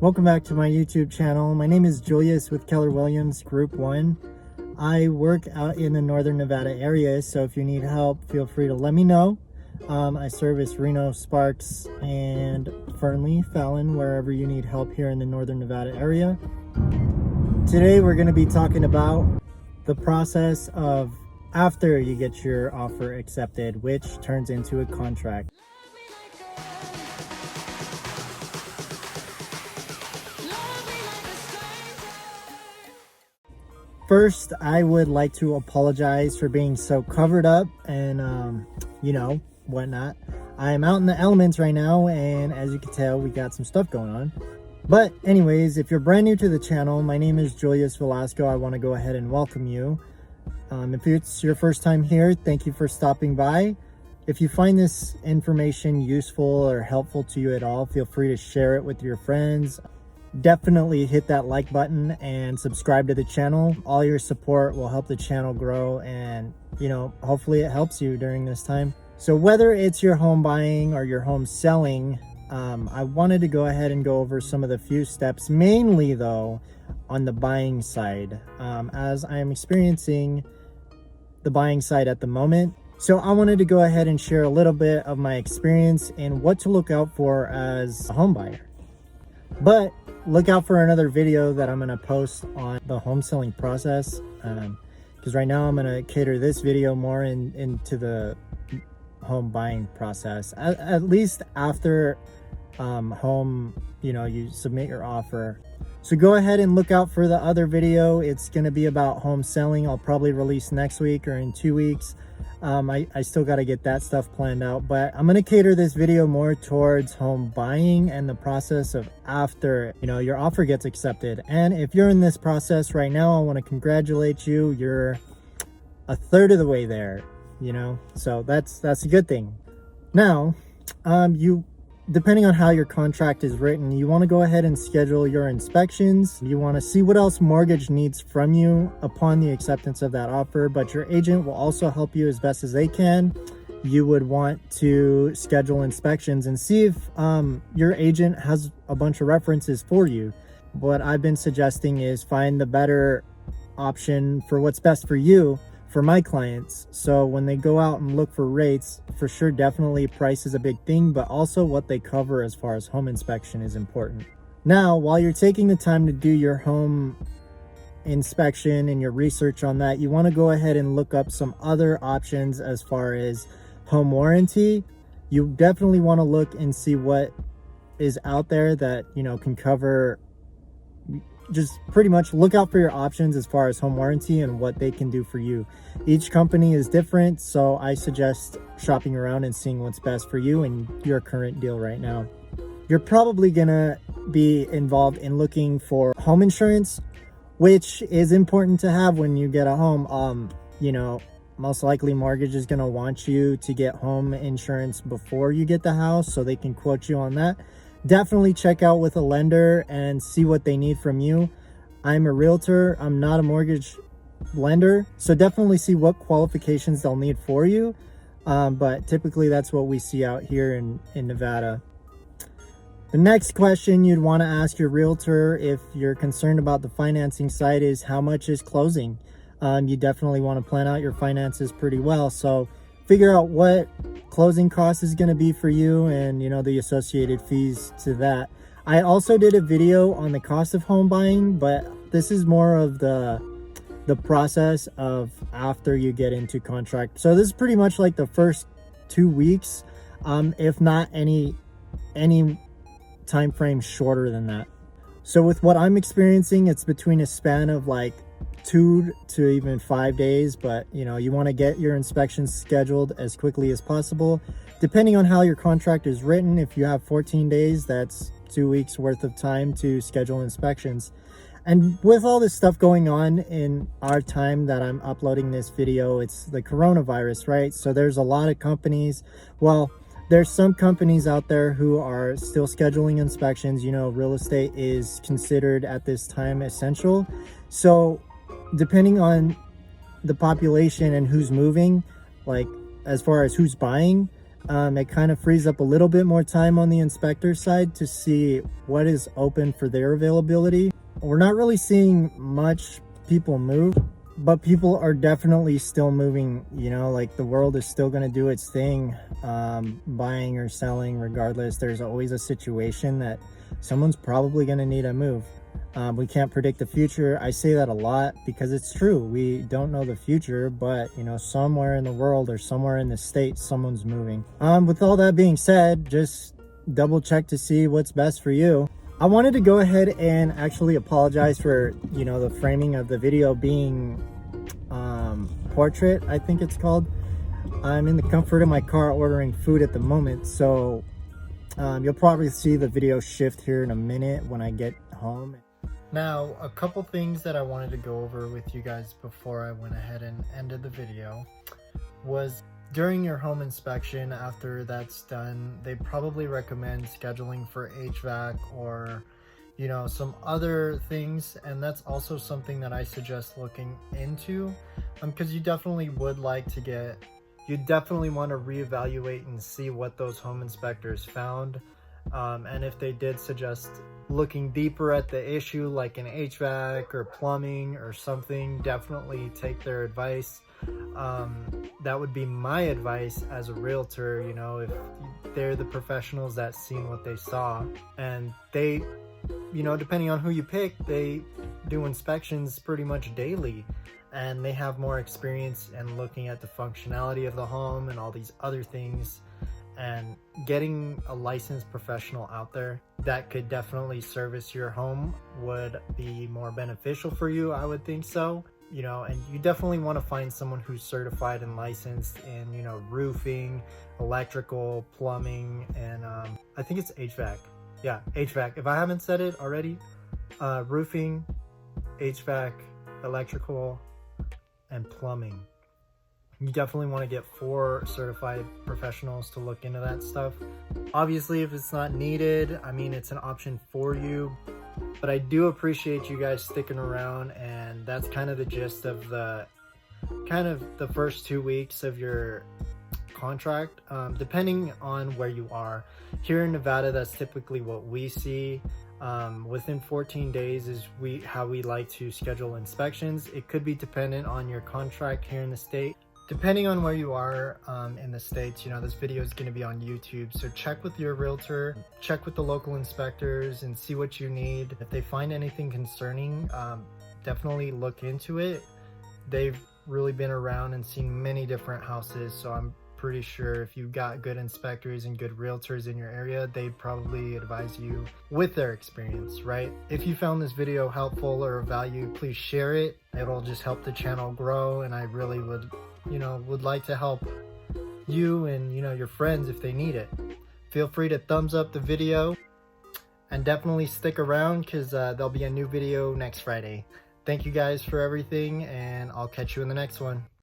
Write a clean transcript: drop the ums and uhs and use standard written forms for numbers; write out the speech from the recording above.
Welcome back to my YouTube channel. My name is Julius with Keller Williams Group 1. I work out in the Northern Nevada area, so if you need help, feel free to let me know. I service Reno, Sparks, and Fernley, Fallon, wherever you need help here in the Northern Nevada area. Today we're going to be talking about the process of after you get your offer accepted, which turns into a contract. First, I would like to apologize for being so covered up and, whatnot. I'm out in the elements right now, and as you can tell, we got some stuff going on. But anyways, if you're brand new to the channel, my name is Julius Velasco. I want to go ahead and welcome you. If it's your first time here, thank you for stopping by. If you find this information useful or helpful to you at all, feel free to share it with your friends. Definitely hit that like button and subscribe to the channel. All your support will help the channel grow, and hopefully it helps you during this time. So whether it's your home buying or your home selling, I wanted to go ahead and go over some of the few steps, mainly though on the buying side, as I'm experiencing the buying side at the moment. So I wanted to go ahead and share a little bit of my experience and what to look out for as a home buyer. But look out for another video that I'm going to post on the home selling process, because right now I'm going to cater this video more into the home buying process, at least after you submit your offer. So go ahead and look out for the other video. It's going to be about home selling. I'll probably release next week or in 2 weeks. I still got to get that stuff planned out, but I'm going to cater this video more towards home buying and the process of after your offer gets accepted. And if you're in this process right now, I want to congratulate you. You're a third of the way there, so that's a good thing. Now, depending on how your contract is written, you want to go ahead and schedule your inspections. You want to see what else mortgage needs from you upon the acceptance of that offer, but your agent will also help you as best as they can. You would want to schedule inspections and see if your agent has a bunch of references for you. What I've been suggesting is find the better option for what's best for you, for my clients. So when they go out and look for rates, for sure, definitely price is a big thing, but also what they cover as far as home inspection is important. Now, while you're taking the time to do your home inspection and your research on that, you want to go ahead and look up some other options as far as home warranty. You definitely want to look and see what is out there that can cover. Just pretty much look out for your options as far as home warranty and what they can do for you. Each company is different, so I suggest shopping around and seeing what's best for you and your current deal right now. You're probably gonna be involved in looking for home insurance, which is important to have when you get a home. Most likely mortgage is gonna want you to get home insurance before you get the house, so they can quote you on that. Definitely check out with a lender and see what they need from you. I'm a realtor. I'm not a mortgage lender. So definitely see what qualifications they'll need for you. But typically that's what we see out here in Nevada. The next question you'd want to ask your realtor if you're concerned about the financing side is how much is closing? You definitely want to plan out your finances pretty well. So figure out what closing cost is going to be for you and the associated fees to that. I also did a video on the cost of home buying, but this is more of the process of after you get into contract. So this is pretty much like the first 2 weeks, if not any time frame shorter than that. So with what I'm experiencing, it's between a span of like 2 to even 5 days, but you want to get your inspections scheduled as quickly as possible. Depending on how your contract is written, if you have 14 days, that's 2 weeks worth of time to schedule inspections. And with all this stuff going on in our time that I'm uploading this video, it's the coronavirus, right? So there's a lot of companies. Well, there's some companies out there who are still scheduling inspections. Real estate is considered at this time essential. So depending on the population and who's moving, like as far as who's buying, It kind of frees up a little bit more time on the inspector side to see what is open for their availability. We're not really seeing much people move, but people are definitely still moving. You know, like the world is still going to do its thing, buying or selling regardless. There's always a situation that someone's probably going to need a move. We can't predict the future. I say that a lot because it's true. We don't know the future, but you know, somewhere in the world or somewhere in the state, someone's moving. With all that being said, just double check to see what's best for you. I wanted to go ahead and actually apologize for, you know, the framing of the video being portrait, I think it's called. I'm in the comfort of my car ordering food at the moment, so you'll probably see the video shift here in a minute when I get home. Now, a couple things that I wanted to go over with you guys before I went ahead and ended the video was during your home inspection, after that's done, they probably recommend scheduling for HVAC or, you know, some other things. And that's also something that I suggest looking into, because you definitely would like to get, you definitely want to reevaluate and see what those home inspectors found. And if they did suggest looking deeper at the issue, like an HVAC or plumbing or something, definitely take their advice. That would be my advice as a realtor. You know, if they're the professionals that seen what they saw, and they, you know, depending on who you pick, they do inspections pretty much daily, and they have more experience in looking at the functionality of the home and all these other things. And getting a licensed professional out there that could definitely service your home would be more beneficial for you, I would think so. You know, and you definitely want to find someone who's certified and licensed in, you know, roofing, electrical, plumbing, and I think it's HVAC. Yeah, HVAC. If I haven't said it already, roofing, HVAC, electrical, and plumbing. You definitely want to get 4 certified professionals to look into that stuff. Obviously, if it's not needed, I mean, it's an option for you. But I do appreciate you guys sticking around, and that's kind of the gist of the first 2 weeks of your contract, depending on where you are. Here in Nevada, that's typically what we see. Within 14 days is how we like to schedule inspections. It could be dependent on your contract here in the state. Depending on where you are in the States, you know, this video is going to be on YouTube. So check with your realtor, check with the local inspectors, and see what you need. If they find anything concerning, definitely look into it. They've really been around and seen many different houses. So I'm pretty sure if you've got good inspectors and good realtors in your area, they'd probably advise you with their experience, right? If you found this video helpful or of value, please share it. It'll just help the channel grow, and I really would like to help you and, you know, your friends if they need it. Feel free to thumbs up the video, and definitely stick around because there'll be a new video next Friday. Thank you guys for everything, and I'll catch you in the next one.